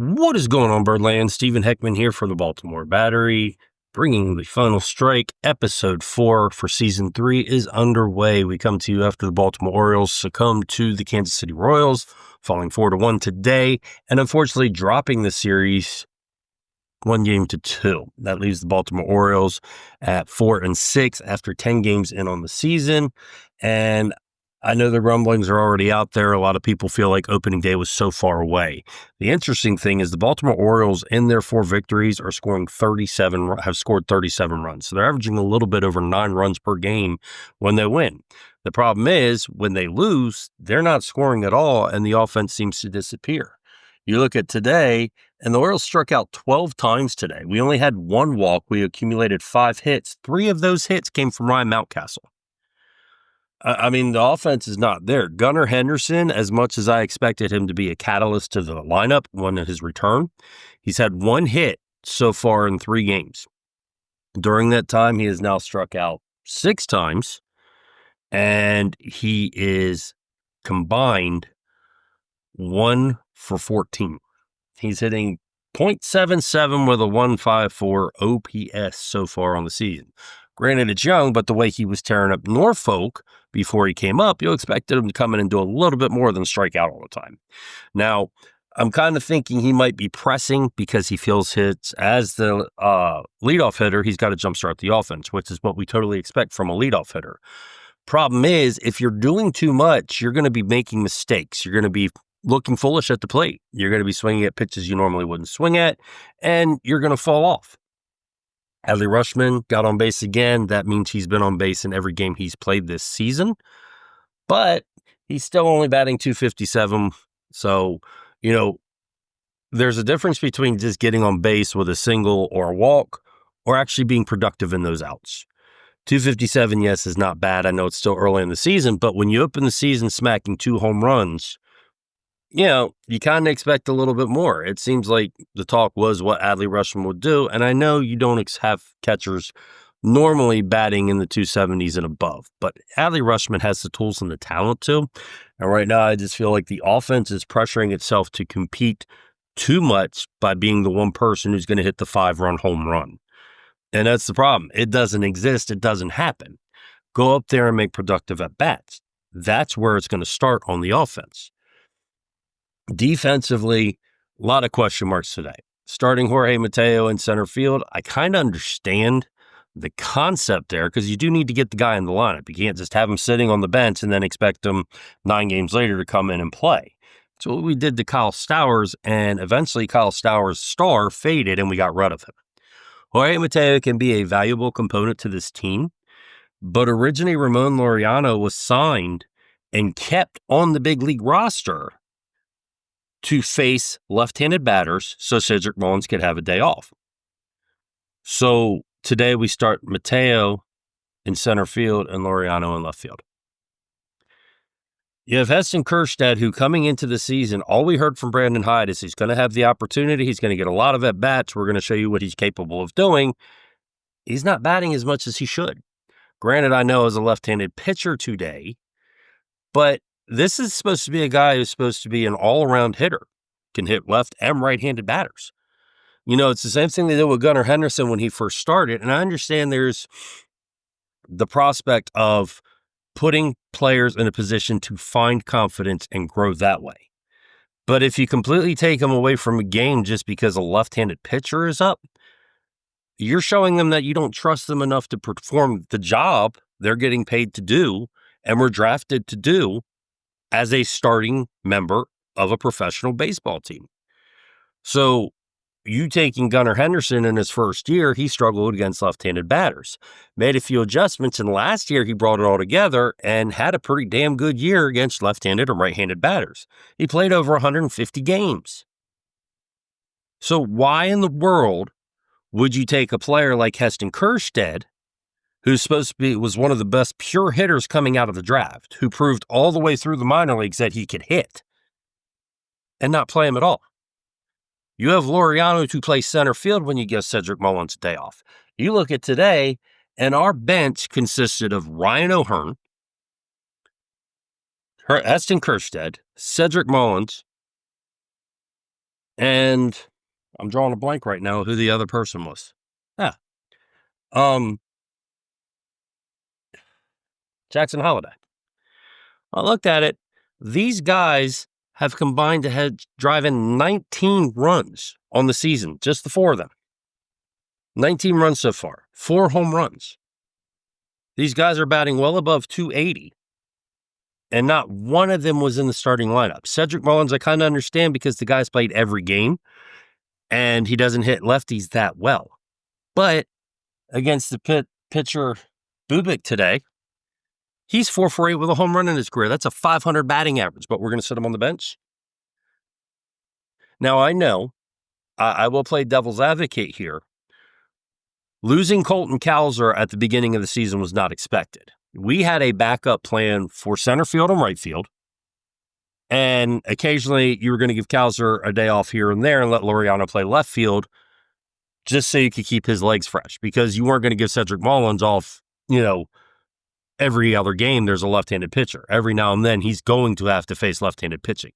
What is going on, Birdland? Stephen Heckman here for the Baltimore Battery, bringing the final strike. Episode 4 for Season 3 is underway. We come to you after the Baltimore Orioles succumbed to the Kansas City Royals, falling 4-1 today, and unfortunately dropping the series 1-2. That leaves the Baltimore Orioles at 4-6 after 10 games in on the season. And I know the rumblings are already out there. A lot of people feel like opening day was so far away. The interesting thing is the Baltimore Orioles, in their 4 victories, have scored 37 runs. So they're averaging a little bit over 9 runs per game when they win. The problem is when they lose, they're not scoring at all, and the offense seems to disappear. You look at today, and the Orioles struck out 12 times today. We only had 1 walk. We accumulated 5 hits. 3 of those hits came from Ryan Mountcastle. I mean, the offense is not there. Gunnar Henderson, as much as I expected him to be a catalyst to the lineup when his return, he's had 1 hit so far in 3 games. During that time, he has now struck out 6 times, and he is combined 1 for 14. He's hitting .77 with a 154 OPS so far on the season. Granted, it's young, but the way he was tearing up Norfolk before he came up, you expected him to come in and do a little bit more than strike out all the time. Now, I'm kind of thinking he might be pressing because he feels hits as the leadoff hitter. He's got to jumpstart the offense, which is what we totally expect from a leadoff hitter. Problem is, if you're doing too much, you're going to be making mistakes. You're going to be looking foolish at the plate. You're going to be swinging at pitches you normally wouldn't swing at, and you're going to fall off. Adley Rushman got on base again. That means he's been on base in every game he's played this season, but he's still only batting .257. So, there's a difference between just getting on base with a single or a walk or actually being productive in those outs. .257, yes, is not bad. I know it's still early in the season, but when you open the season smacking 2 home runs, you kind of expect a little bit more. It seems like the talk was what Adley Rushman would do, and I know you don't have catchers normally batting in the 270s and above, but Adley Rushman has the tools and the talent to, and right now I just feel like the offense is pressuring itself to compete too much by being the one person who's going to hit the 5-run home run, and that's the problem. It doesn't exist. It doesn't happen. Go up there and make productive at-bats. That's where it's going to start on the offense. Defensively, a lot of question marks today. Starting Jorge Mateo in center field, I kind of understand the concept there because you do need to get the guy in the lineup. You can't just have him sitting on the bench and then expect him 9 games later to come in and play. So what we did to Kyle Stowers, and eventually Kyle Stowers' star faded and we got rid of him. Jorge Mateo can be a valuable component to this team, but originally Ramon Laureano was signed and kept on the big league roster to face left-handed batters so Cedric Mullins could have a day off. So today we start Mateo in center field and Laureano in left field. You have Heston Kjerstad, who coming into the season, all we heard from Brandon Hyde is he's going to have the opportunity. He's going to get a lot of at-bats. We're going to show you what he's capable of doing. He's not batting as much as he should. Granted, I know as a left-handed pitcher today, but this is supposed to be a guy who's supposed to be an all-around hitter, can hit left and right-handed batters. It's the same thing they did with Gunnar Henderson when he first started, and I understand there's the prospect of putting players in a position to find confidence and grow that way. But if you completely take them away from a game just because a left-handed pitcher is up, you're showing them that you don't trust them enough to perform the job they're getting paid to do and were drafted to do as a starting member of a professional baseball team. So you taking Gunnar Henderson in his first year, he struggled against left-handed batters, made a few adjustments, and last year he brought it all together and had a pretty damn good year against left-handed and right-handed batters. He played over 150 games. So why in the world would you take a player like Heston Kjerstad, who's supposed to be, was one of the best pure hitters coming out of the draft, who proved all the way through the minor leagues that he could hit, and not play him at all? You have Laureano to play center field when you give Cedric Mullins a day off. You look at today, and our bench consisted of Ryan O'Hearn, Heston Kjerstad, Cedric Mullins, And I'm drawing a blank right now who the other person was. Yeah. Jackson Holiday. I looked at it. These guys have combined to drive in 19 runs on the season, just the four of them. 19 runs so far, 4 home runs. These guys are batting well above 280, and not one of them was in the starting lineup. Cedric Mullins, I kind of understand because the guy's played every game, and he doesn't hit lefties that well. But against the pitcher Bubik today, he's 4 for 8 with a home run in his career. That's a 500 batting average, but we're going to sit him on the bench. Now, I know I will play devil's advocate here. Losing Colton Cowser at the beginning of the season was not expected. We had a backup plan for center field and right field. And occasionally you were going to give Cowser a day off here and there and let Laureano play left field just so you could keep his legs fresh, because you weren't going to give Cedric Mullins off, every other game there's a left-handed pitcher. Every now and then he's going to have to face left-handed pitching.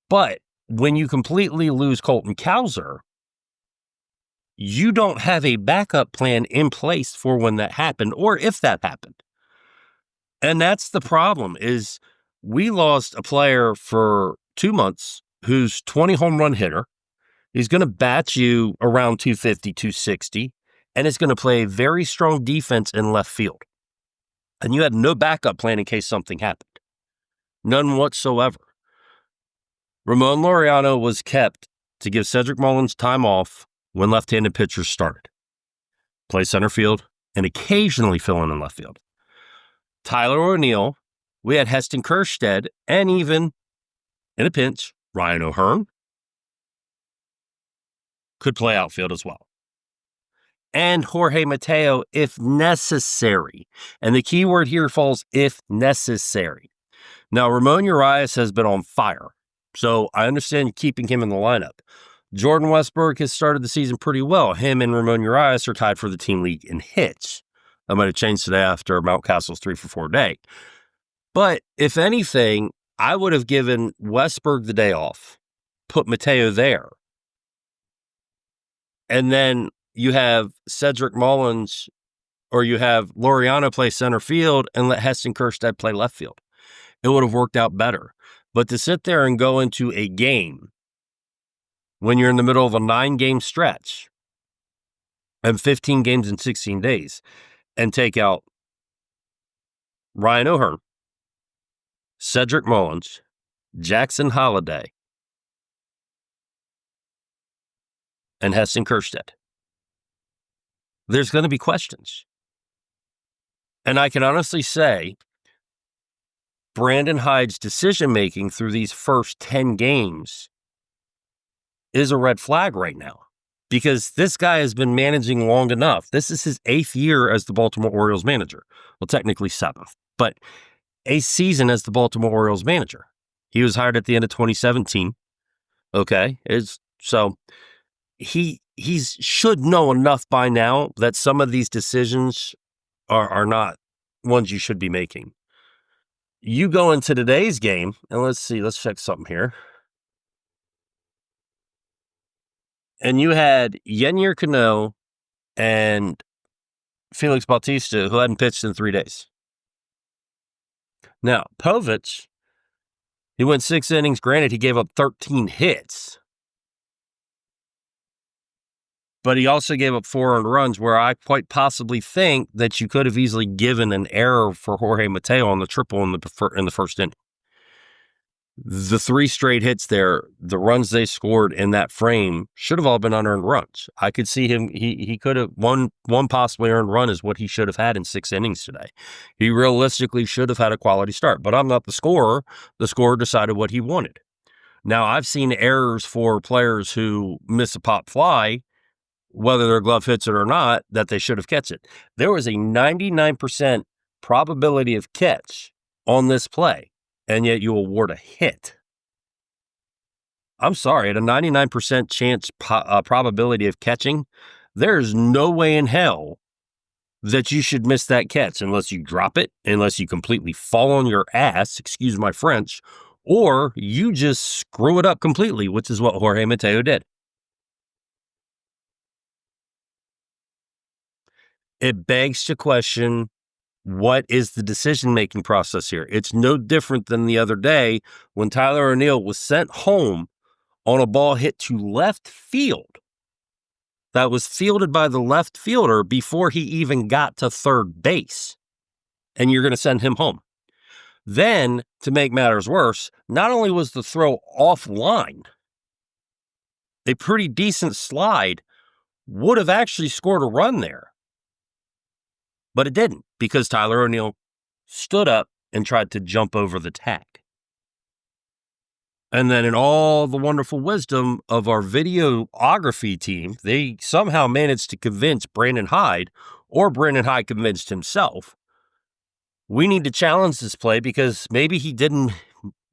But when you completely lose Colton Cowser, you don't have a backup plan in place for when that happened or if that happened. And that's the problem, is we lost a player for 2 months who's 20 home run hitter. He's going to bat you around 250, 260, and is going to play very strong defense in left field. And you had no backup plan in case something happened. None whatsoever. Ramon Laureano was kept to give Cedric Mullins time off when left-handed pitchers started. Play center field and occasionally fill in left field. Tyler O'Neill, we had Heston Kjerstad, and even, in a pinch, Ryan O'Hearn could play outfield as well. And Jorge Mateo, if necessary. And the key word here falls if necessary. Now, Ramon Urias has been on fire, so I understand keeping him in the lineup. Jordan Westburg has started the season pretty well. Him and Ramon Urias are tied for the team league in hits. I might have changed today after Mountcastle's 3 for 4 day. But if anything, I would have given Westburg the day off, put Mateo there. And then you have Cedric Mullins, or you have Laureano play center field and let Heston Kjerstad play left field. It would have worked out better. But to sit there and go into a game when you're in the middle of a 9-game stretch and 15 games in 16 days and take out Ryan O'Hearn, Cedric Mullins, Jackson Holiday, and Heston Kjerstad, there's going to be questions. And I can honestly say Brandon Hyde's decision-making through these first 10 games is a red flag right now, because this guy has been managing long enough. This is his 8th year as the Baltimore Orioles manager. Well, technically 7th, but a season as the Baltimore Orioles manager. He was hired at the end of 2017. Okay. He should know enough by now that some of these decisions are not ones you should be making. You go into today's game, and let's check something here. And you had Yennier Cano and Felix Bautista, who hadn't pitched in 3 days. Now, Povich, he went 6 innings. Granted, he gave up 13 hits. But he also gave up 4 earned runs, where I quite possibly think that you could have easily given an error for Jorge Mateo on the triple in the first inning. The 3 straight hits there, the runs they scored in that frame should have all been unearned runs. I could see him, he could have, one possibly earned run is what he should have had in 6 innings today. He realistically should have had a quality start, but I'm not the scorer. The scorer decided what he wanted. Now, I've seen errors for players who miss a pop fly, whether their glove hits it or not, that they should have catch it. There was a 99% probability of catch on this play, and yet you award a hit. I'm sorry, at a 99% chance probability of catching, there's no way in hell that you should miss that catch unless you drop it, unless you completely fall on your ass, excuse my French, or you just screw it up completely, which is what Jorge Mateo did. It begs to question, what is the decision-making process here? It's no different than the other day when Tyler O'Neill was sent home on a ball hit to left field that was fielded by the left fielder before he even got to third base. And you're going to send him home. Then, to make matters worse, not only was the throw offline, a pretty decent slide would have actually scored a run there. But it didn't, because Tyler O'Neill stood up and tried to jump over the tag. And then in all the wonderful wisdom of our videography team, they somehow managed to convince Brandon Hyde, or Brandon Hyde convinced himself, we need to challenge this play because maybe he didn't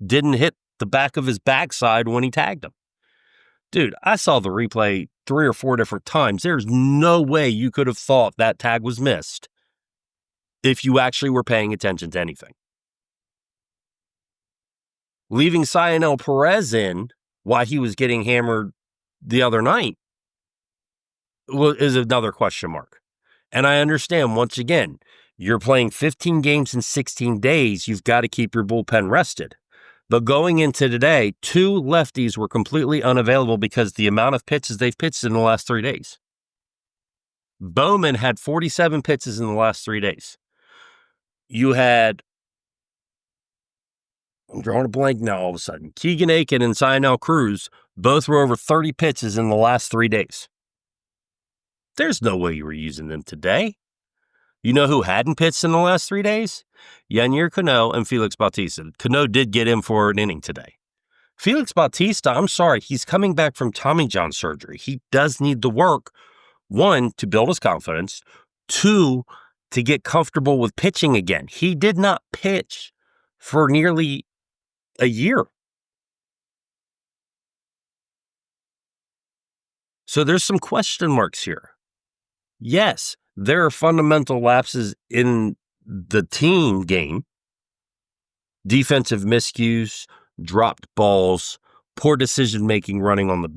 hit the back of his backside when he tagged him. Dude, I saw the replay 3 or 4 different times. There's no way you could have thought that tag was missed if you actually were paying attention to anything. Leaving Cionel Perez in while he was getting hammered the other night is another question mark. And I understand, once again, you're playing 15 games in 16 days. You've got to keep your bullpen rested. But going into today, 2 lefties were completely unavailable because the amount of pitches they've pitched in the last 3 days. Bowman had 47 pitches in the last 3 days. You had, I'm drawing a blank now all of a sudden, Keegan Aiken and Cionel Cruz both were over 30 pitches in the last 3 days. There's no way you were using them today. You know who hadn't pitched in the last 3 days? Yanier Cano and Felix Bautista. Cano did get in for an inning today. Felix Bautista, I'm sorry, he's coming back from Tommy John surgery. He does need the work, 1, to build his confidence, 2, to get comfortable with pitching again. He did not pitch for nearly a year. So there's some question marks here. Yes, there are fundamental lapses in the team game. Defensive miscues, dropped balls, poor decision-making running on the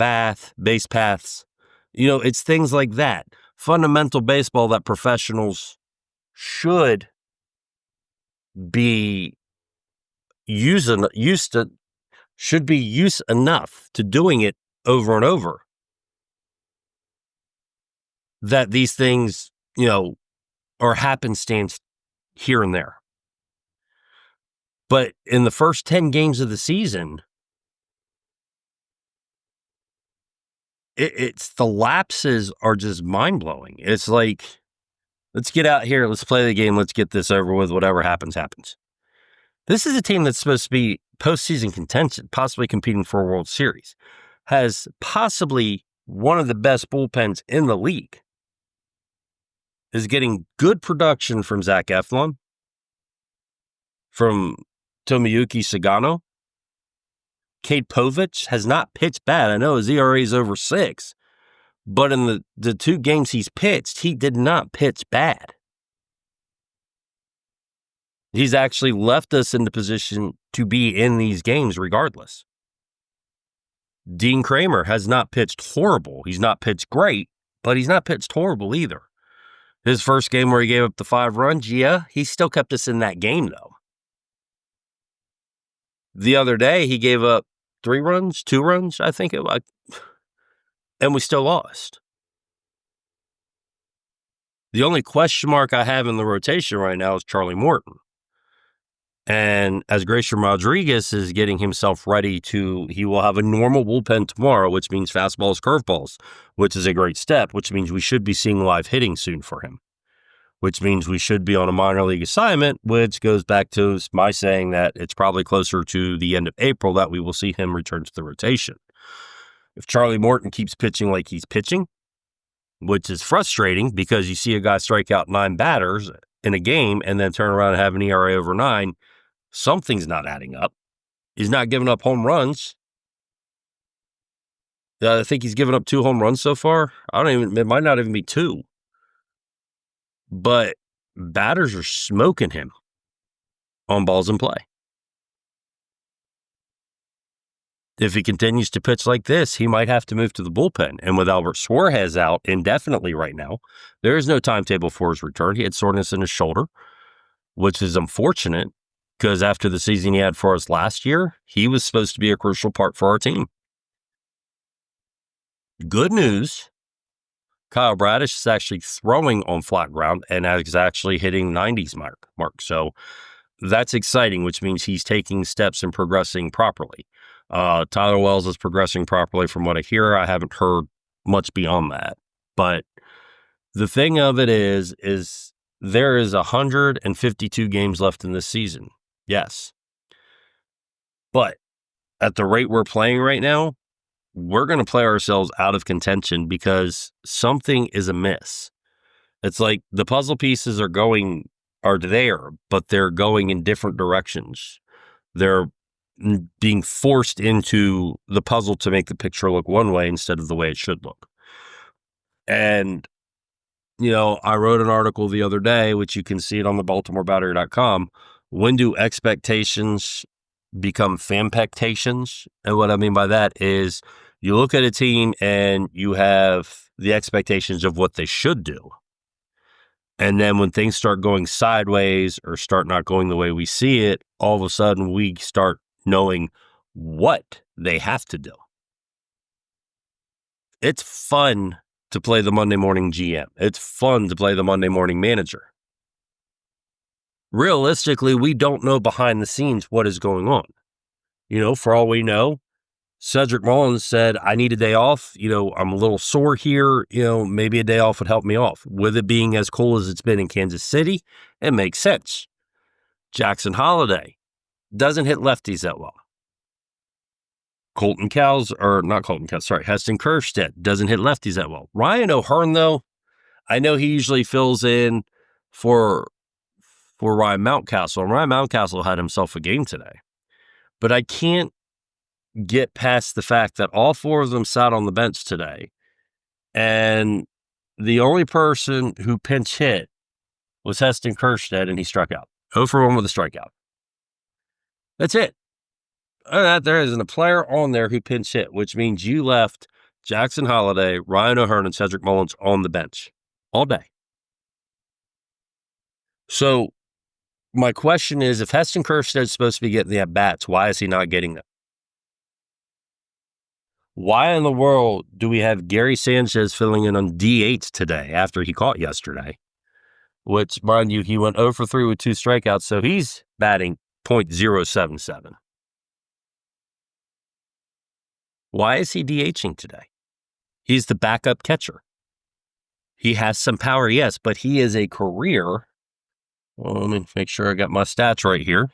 base paths. You know, it's things like that. Fundamental baseball that professionals should be used enough to doing it over and over, that these things, are happenstance here and there. But in the first 10 games of the season, it's the lapses are just mind-blowing. It's like, let's get out here, let's play the game, let's get this over with, whatever happens, happens. This is a team that's supposed to be postseason contention, possibly competing for a World Series, has possibly one of the best bullpens in the league, is getting good production from Zach Eflin, from Tomoyuki Sagano. Cade Povich has not pitched bad. I know his ERA is over 6, but in the 2 games he's pitched, he did not pitch bad. He's actually left us in the position to be in these games regardless. Dean Kramer has not pitched horrible. He's not pitched great, but he's not pitched horrible either. His first game where he gave up the 5 runs, yeah, he still kept us in that game, though. The other day, he gave up 3 runs, 2 runs, I think it was, and we still lost. The only question mark I have in the rotation right now is Charlie Morton. And as Grayson Rodriguez is getting himself ready he will have a normal bullpen tomorrow, which means fastballs, curveballs, which is a great step, which means we should be seeing live hitting soon for him, which means we should be on a minor league assignment, which goes back to my saying that it's probably closer to the end of April that we will see him return to the rotation. If Charlie Morton keeps pitching like he's pitching, which is frustrating because you see a guy strike out 9 batters in a game and then turn around and have an ERA over 9, something's not adding up. He's not giving up home runs. I think he's given up 2 home runs so far. It might not even be 2. But batters are smoking him on balls in play. If he continues to pitch like this, he might have to move to the bullpen. And with Albert Suarez out indefinitely right now, there is no timetable for his return. He had soreness in his shoulder, which is unfortunate because after the season he had for us last year, he was supposed to be a crucial part for our team. Good news, Kyle Bradish is actually throwing on flat ground and is actually hitting 90s mark. So that's exciting, which means he's taking steps and progressing properly. Tyler Wells is progressing properly from what I hear. I haven't heard much beyond that. But the thing of it is there is 152 games left in this season. Yes. But at the rate we're playing right now, we're going to play ourselves out of contention because something is amiss. It's like the puzzle pieces are there, but they're going in different directions. They're being forced into the puzzle to make the picture look one way instead of the way it should look. And, I wrote an article the other day, which you can see it on the BaltimoreBattery.com. When do expectations become fanpectations? And what I mean by that is you look at a team and you have the expectations of what they should do. And then when things start going sideways or start not going the way we see it, all of a sudden we start knowing what they have to do. It's fun to play the Monday morning GM. It's fun to play the Monday morning manager. Realistically, we don't know behind the scenes what is going on. For all we know, Cedric Mullins said, I need a day off. I'm a little sore here. Maybe a day off would help me off. With it being as cool as it's been in Kansas City, it makes sense. Jackson Holiday doesn't hit lefties that well. Heston Kjerstad doesn't hit lefties that well. Ryan O'Hearn, though, I know he usually fills in for Ryan Mountcastle. And Ryan Mountcastle had himself a game today. But I can't get past the fact that all four of them sat on the bench today. And the only person who pinch hit was Heston Kjerstad, and he struck out. 0 for 1 with a strikeout. That's it. There isn't a player on there who pinch hit, which means you left Jackson Holiday, Ryan O'Hearn, and Cedric Mullins on the bench all day. So my question is, if Heston Kjerstad is supposed to be getting the at-bats, why is he not getting them? Why in the world do we have Gary Sanchez filling in on DH today after he caught yesterday? Which, mind you, he went 0 for 3 with 2 strikeouts, so he's batting .077. Why is he DHing today? He's the backup catcher. He has some power, yes, but he is a career. Well, let me make sure I got my stats right here.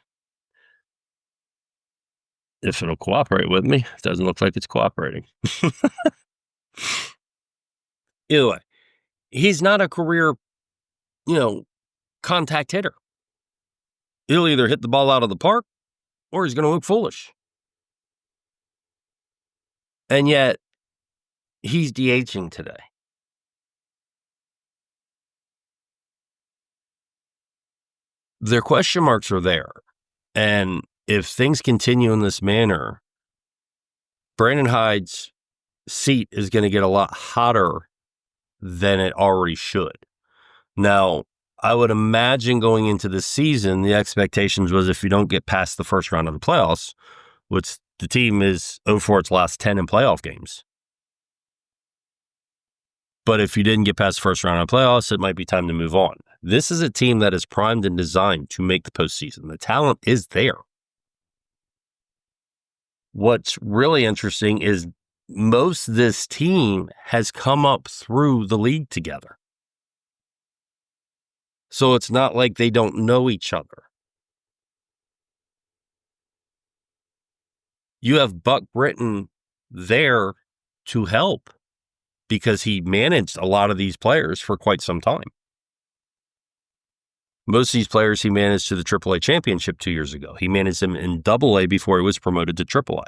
If it'll cooperate with me. It doesn't look like it's cooperating. Either way, he's not a career, contact hitter. He'll either hit the ball out of the park or he's going to look foolish. And yet, he's DHing today. Their question marks are there. And if things continue in this manner, Brandon Hyde's seat is going to get a lot hotter than it already should. Now, I would imagine going into the season, the expectations was if you don't get past the first round of the playoffs, which the team is 0 for its last 10 in playoff games. But if you didn't get past the first round of the playoffs, it might be time to move on. This is a team that is primed and designed to make the postseason. The talent is there. What's really interesting is most of this team has come up through the league together. So it's not like they don't know each other. You have Buck Britton there to help because he managed a lot of these players for quite some time. Most of these players he managed to the AAA championship 2 years ago. He managed them in AA before he was promoted to AAA.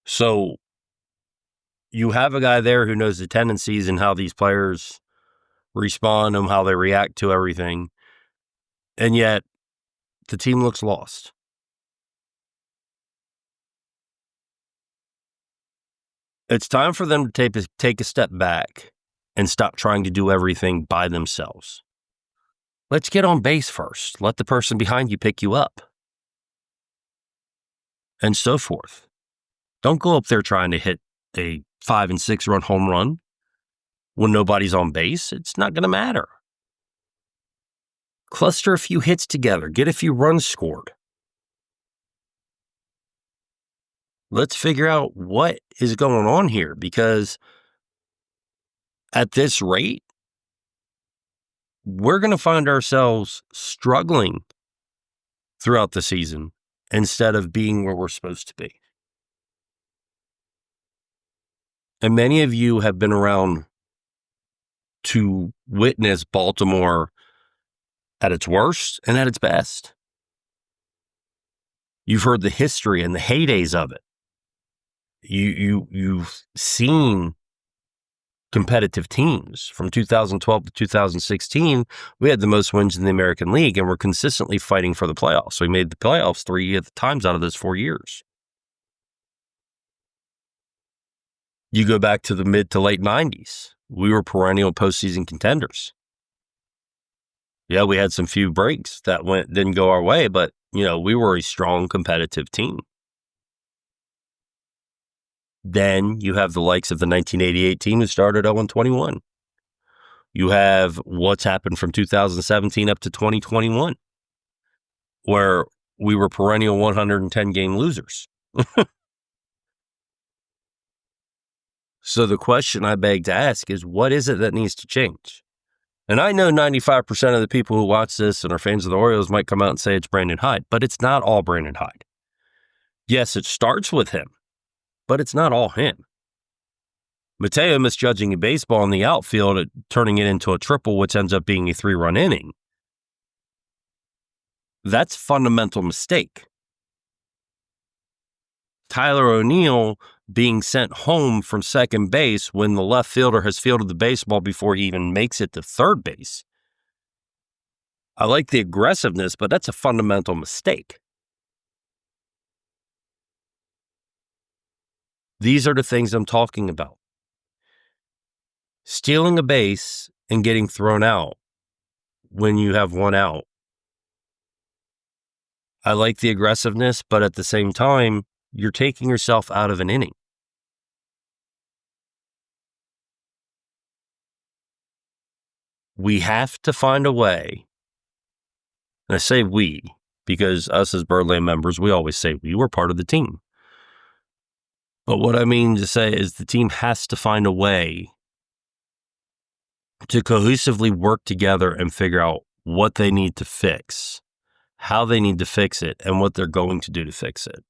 So you have a guy there who knows the tendencies and how these players respond and how they react to everything. And yet the team looks lost. It's time for them to take a step back and stop trying to do everything by themselves. Let's get on base first. Let the person behind you pick you up. And so forth. Don't go up there trying to hit a 5 and 6 run home run when nobody's on base. It's not going to matter. Cluster a few hits together. Get a few runs scored. Let's figure out what is going on here, because at this rate, we're going to find ourselves struggling throughout the season instead of being where we're supposed to be. And many of you have been around to witness Baltimore at its worst and at its best. You've heard the history and the heydays of it. You've seen competitive teams. From 2012 to 2016, we had the most wins in the American League, and we're consistently fighting for the playoffs. We made the playoffs 3 times out of those 4 years. You go back to the mid to late 90s, we were perennial postseason contenders. Yeah, we had some few breaks that didn't go our way, but we were a strong competitive team. Then you have the likes of the 1988 team who started 0-21. You have what's happened from 2017 up to 2021, where we were perennial 110-game losers. So the question I beg to ask is, what is it that needs to change? And I know 95% of the people who watch this and are fans of the Orioles might come out and say it's Brandon Hyde, but it's not all Brandon Hyde. Yes, it starts with him, but it's not all him. Mateo misjudging a baseball in the outfield, turning it into a triple, which ends up being a 3-run inning. That's a fundamental mistake. Tyler O'Neill being sent home from second base when the left fielder has fielded the baseball before he even makes it to third base. I like the aggressiveness, but that's a fundamental mistake. These are the things I'm talking about. Stealing a base and getting thrown out when you have one out. I like the aggressiveness, but at the same time, you're taking yourself out of an inning. We have to find a way, and I say we, because us as Birdland members, we always say we were part of the team. But what I mean to say is the team has to find a way to cohesively work together and figure out what they need to fix, how they need to fix it, and what they're going to do to fix it.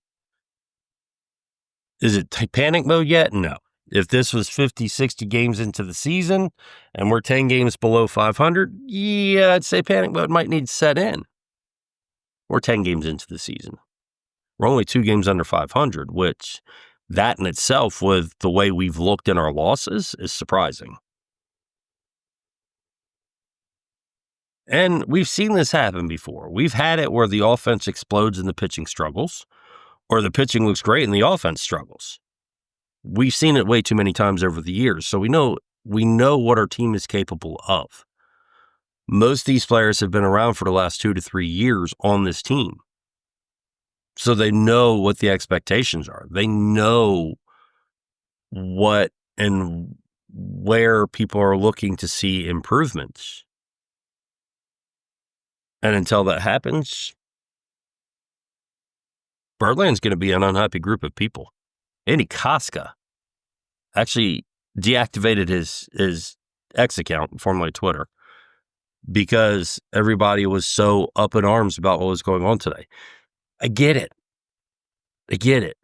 Is it panic mode yet? No. If this was 50, 60 games into the season and we're 10 games below 500, yeah, I'd say panic mode might need to set in. We're 10 games into the season. We're only 2 games under 500, which that in itself, with the way we've looked in our losses, is surprising. And we've seen this happen before. We've had it where the offense explodes and the pitching struggles, or the pitching looks great and the offense struggles. We've seen it way too many times over the years, so we know what our team is capable of. Most of these players have been around for the last 2 to 3 years on this team, so they know what the expectations are. They know what and where people are looking to see improvements. And until that happens, Birdland's going to be an unhappy group of people. Andy Koska actually deactivated his X account, formerly Twitter, because everybody was so up in arms about what was going on today. I get it.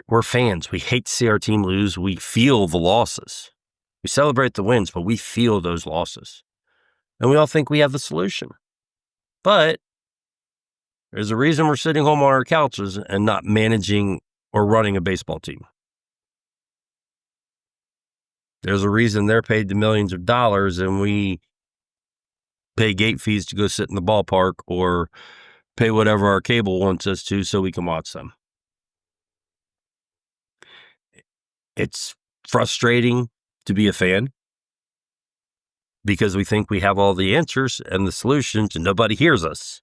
We're fans. We hate to see our team lose. We feel the losses. We celebrate the wins, but we feel those losses. And we all think we have the solution. But there's a reason we're sitting home on our couches and not managing or running a baseball team. There's a reason they're paid the millions of dollars and we pay gate fees to go sit in the ballpark or pay whatever our cable wants us to so we can watch them. It's frustrating to be a fan because we think we have all the answers and the solutions and nobody hears us.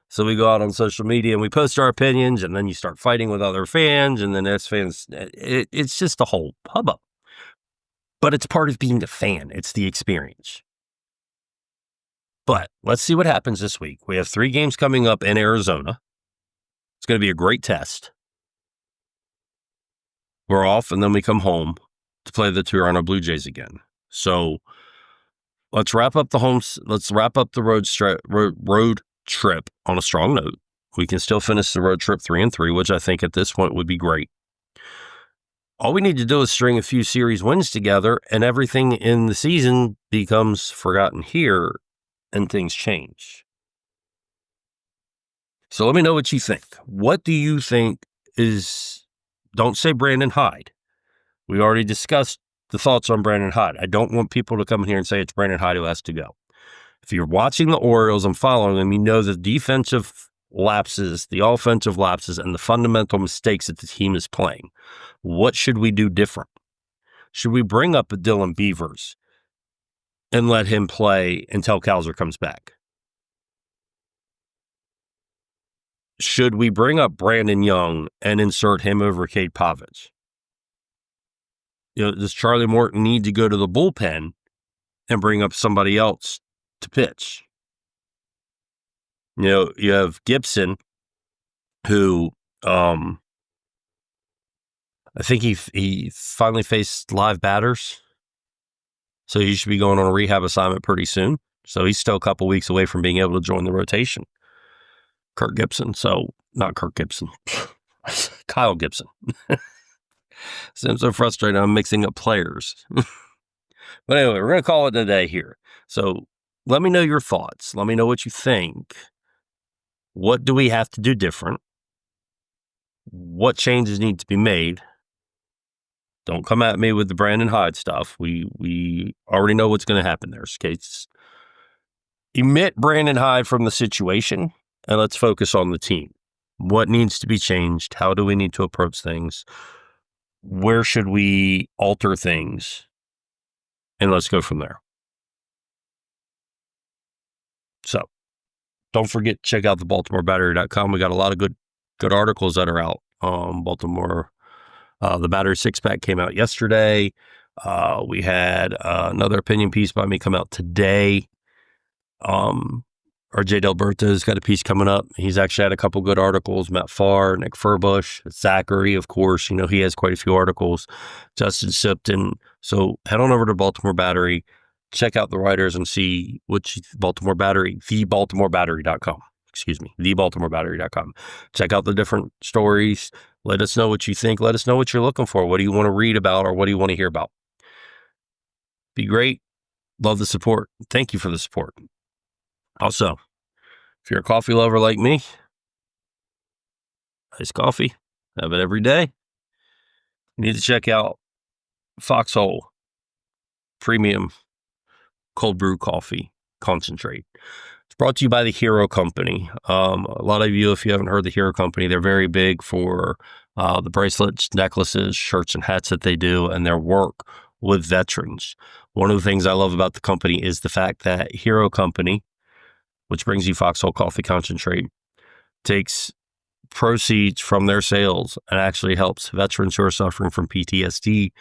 So we go out on social media and we post our opinions, and then you start fighting with other fans, and then as fans, it's just a whole hubbub. But it's part of being a fan. It's the experience. But let's see what happens this week. We have 3 games coming up in Arizona. It's going to be a great test. We're off, and then we come home to play the Toronto Blue Jays again. So let's wrap up the road trip on a strong note. We can still finish the road trip 3-3, which I think at this point would be great. All we need to do is string a few series wins together, and everything in the season becomes forgotten here, and things change. So let me know what you think. What do you think is... Don't say Brandon Hyde. We already discussed the thoughts on Brandon Hyde. I don't want people to come in here and say it's Brandon Hyde who has to go. If you're watching the Orioles and following them, you know the defensive lapses, the offensive lapses, and the fundamental mistakes that the team is playing. What should we do different? Should we bring up a Dylan Beavers and let him play until Kowser comes back? Should we bring up Brandon Young and insert him over Cade Pavich? Does Charlie Morton need to go to the bullpen and bring up somebody else to pitch? You have Gibson, who I think he finally faced live batters, so he should be going on a rehab assignment pretty soon. So he's still a couple weeks away from being able to join the rotation. Not Kirk Gibson. Kyle Gibson. So I'm so frustrated. I'm mixing up players. But anyway, we're going to call it a day here. So let me know your thoughts. Let me know what you think. What do we have to do different? What changes need to be made? Don't come at me with the Brandon Hyde stuff. We already know what's going to happen there. Okay, emit Brandon Hyde from the situation, and let's focus on the team. What needs to be changed? How do we need to approach things? Where should we alter things? And let's go from there. So don't forget to check out the BaltimoreBattery.com. We got a lot of good articles that are out. Baltimore, the Battery 6-pack came out yesterday. We had another opinion piece by me come out today. RJ Delberto's got a piece coming up. He's actually had a couple good articles. Matt Farr, Nick Furbush, Zachary, of course. He has quite a few articles. Justin Sipton. So head on over to Baltimore Battery. Check out the writers and see Baltimore Battery, thebaltimorebattery.com. Excuse me, thebaltimorebattery.com. Check out the different stories. Let us know what you think. Let us know what you're looking for. What do you want to read about, or what do you want to hear about? Be great. Love the support. Thank you for the support. Also, if you're a coffee lover like me, iced coffee, have it every day. You need to check out Foxhole Premium Cold Brew Coffee Concentrate. It's brought to you by the Hero Company. A lot of you, if you haven't heard the Hero Company, they're very big for the bracelets, necklaces, shirts, and hats that they do, and their work with veterans. One of the things I love about the company is the fact that Hero Company, which brings you Foxhole Coffee Concentrate, takes proceeds from their sales and actually helps veterans who are suffering from PTSD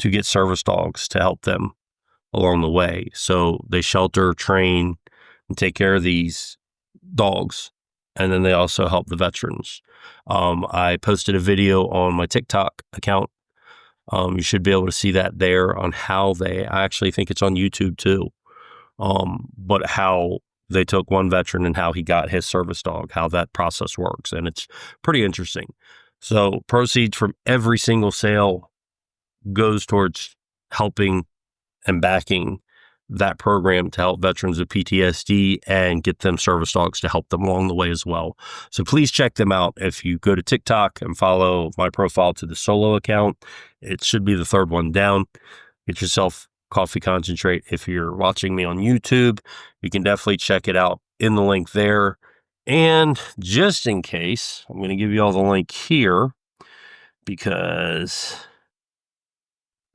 to get service dogs to help them along the way. So they shelter, train, and take care of these dogs. And then they also help the veterans. I posted a video on my TikTok account. You should be able to see that there on how I actually think it's on YouTube too. But how they took one veteran and how he got his service dog, how that process works. And it's pretty interesting. So proceeds from every single sale goes towards helping and backing that program to help veterans with PTSD and get them service dogs to help them along the way as well. So please check them out. If you go to TikTok and follow my profile to the solo account, it should be the third one down. Get yourself coffee concentrate. If you're watching me on YouTube, you can definitely check it out in the link there. And just in case, I'm going to give you all the link here because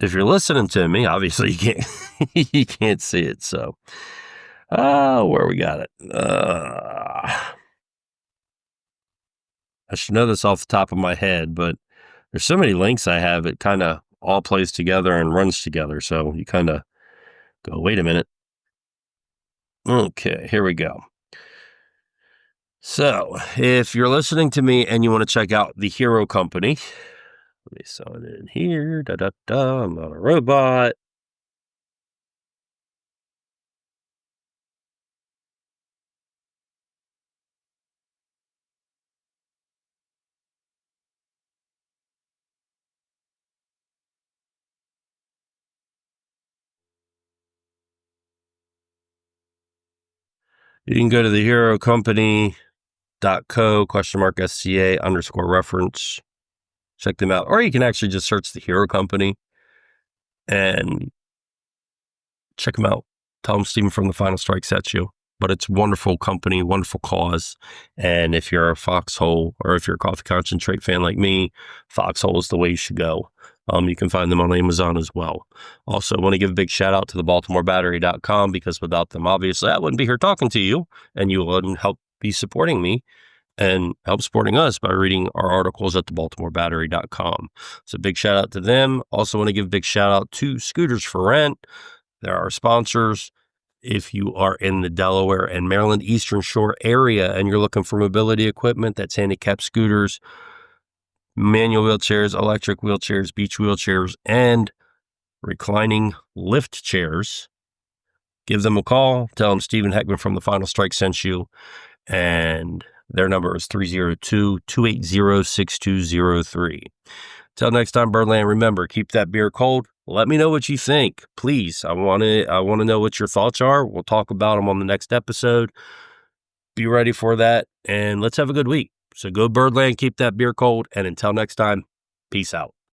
if you're listening to me, obviously you can't you can't see it. So, where we got it. I should know this off the top of my head, but there's so many links I have. It kind of all plays together and runs together. So you kind of go, wait a minute. Okay, here we go. So if you're listening to me and you want to check out the Hero Company, let me sign in here. Da da da. I'm not a robot. You can go to the Hero Company .co !SCA _ reference. Check them out. Or you can actually just search the Hero Company and check them out. Tell them Stephen from the Final Strike sets you. But it's wonderful company, wonderful cause. And if you're a Foxhole or if you're a coffee concentrate fan like me, Foxhole is the way you should go. You can find them on Amazon as well. Also, I want to give a big shout out to the BaltimoreBattery.com because without them, obviously, I wouldn't be here talking to you and you wouldn't help be supporting me and help supporting us by reading our articles at the BaltimoreBattery.com. So big shout out to them. Also want to give a big shout out to Scooters for Rent. They're our sponsors. If you are in the Delaware and Maryland Eastern Shore area and you're looking for mobility equipment, that's handicapped scooters, manual wheelchairs, electric wheelchairs, beach wheelchairs, and reclining lift chairs, give them a call. Tell them Stephen Heckman from the Final Strike sent you. And their number is 302-280-6203. Till next time, Birdland, remember, keep that beer cold. Let me know what you think. Please. I want to know what your thoughts are. We'll talk about them on the next episode. Be ready for that. And let's have a good week. So go Birdland, keep that beer cold. And until next time, peace out.